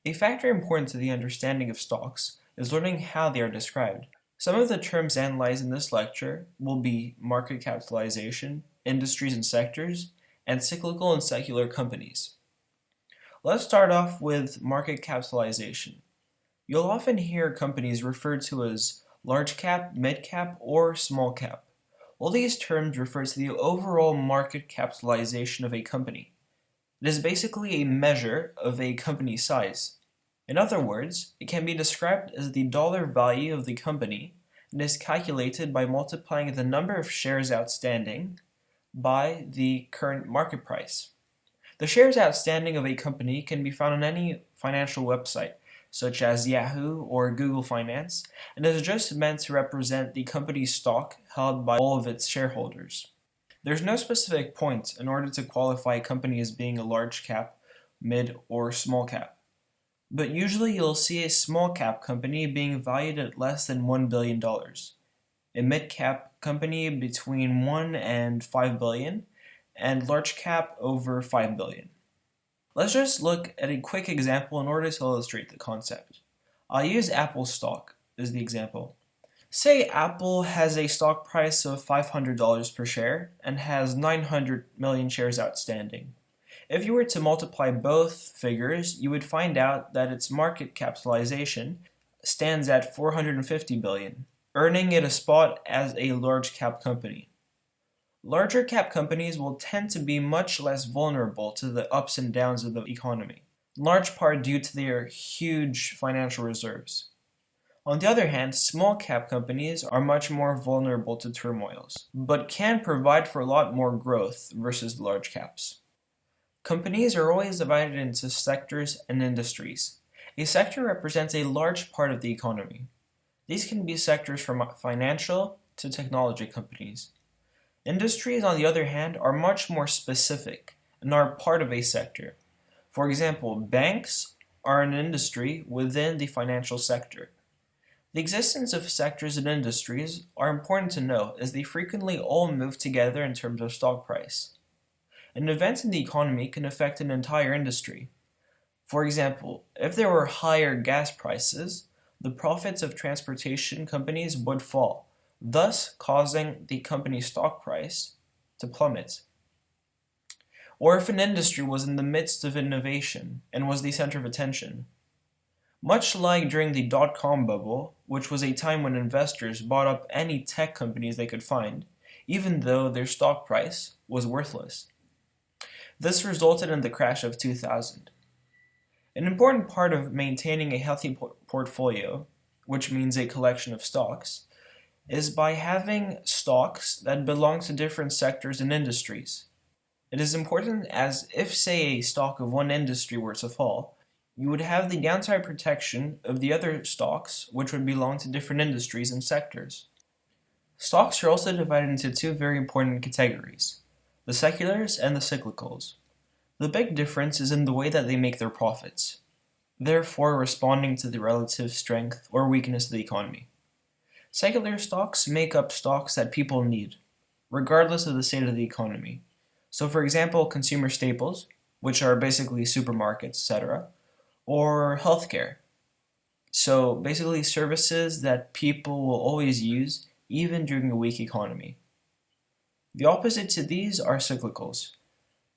A factor important to the understanding of stocks is learning how they are described. Some of the terms analyzed in this lecture will be market capitalization, industries and sectors, and cyclical and secular companies. Let's start off with market capitalization. You'll often hear companies referred to as large cap, mid cap, or small cap. All these terms refer to the overall market capitalization of a company. It is basically a measure of a company's size. In other words, it can be described as the dollar value of the company and is calculated by multiplying the number of shares outstanding by the current market price. The shares outstanding of a company can be found on any financial website, such as Yahoo or Google Finance, and is just meant to represent the company's stock held by all of its shareholders. There's no specific point in order to qualify a company as being a large cap, mid, or small cap. But usually you'll see a small cap company being valued at less than $1 billion, a mid cap company between 1 and 5 billion, and large cap over 5 billion. Let's just look at a quick example in order to illustrate the concept. I'll use Apple stock as the example. Say Apple has a stock price of $500 per share and has 900 million shares outstanding. If you were to multiply both figures, you would find out that its market capitalization stands at 450 billion, earning it a spot as a large cap company. Larger cap companies will tend to be much less vulnerable to the ups and downs of the economy, in large part due to their huge financial reserves. On the other hand, small cap companies are much more vulnerable to turmoils, but can provide for a lot more growth versus the large caps. Companies are always divided into sectors and industries. A sector represents a large part of the economy. These can be sectors from financial to technology companies. Industries, on the other hand, are much more specific and are part of a sector. For example, banks are an industry within the financial sector. The existence of sectors and industries are important to know as they frequently all move together in terms of stock price. An event in the economy can affect an entire industry. For example, if there were higher gas prices, the profits of transportation companies would fall, thus causing the company's stock price to plummet. Or if an industry was in the midst of innovation and was the center of attention. Much like during the dot-com bubble, which was a time when investors bought up any tech companies they could find, even though their stock price was worthless. This resulted in the crash of 2000. An important part of maintaining a healthy portfolio, which means a collection of stocks, is by having stocks that belong to different sectors and industries. It is important as if, say, a stock of one industry were to fall, you would have the downside protection of the other stocks which would belong to different industries and sectors. Stocks are also divided into two very important categories, the seculars and the cyclicals. The big difference is in the way that they make their profits, therefore responding to the relative strength or weakness of the economy. Secular stocks make up stocks that people need, regardless of the state of the economy. So for example, consumer staples, which are basically supermarkets, etc., or healthcare. So basically services that people will always use even during a weak economy. The opposite to these are cyclicals,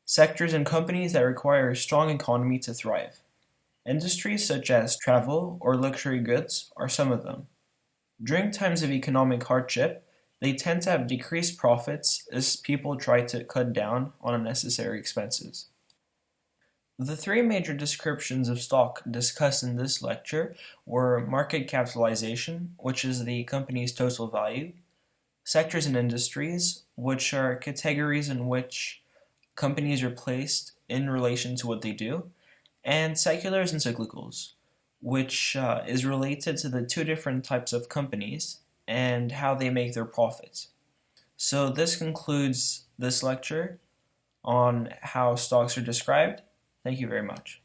sectors and companies that require a strong economy to thrive. Industries such as travel or luxury goods are some of them. During times of economic hardship, they tend to have decreased profits as people try to cut down on unnecessary expenses. The three major descriptions of stock discussed in this lecture were market capitalization, which is the company's total value, sectors and industries, which are categories in which companies are placed in relation to what they do, and seculars and cyclicals, which is related to the two different types of companies and how they make their profits. So this concludes this lecture on how stocks are described. Thank you very much.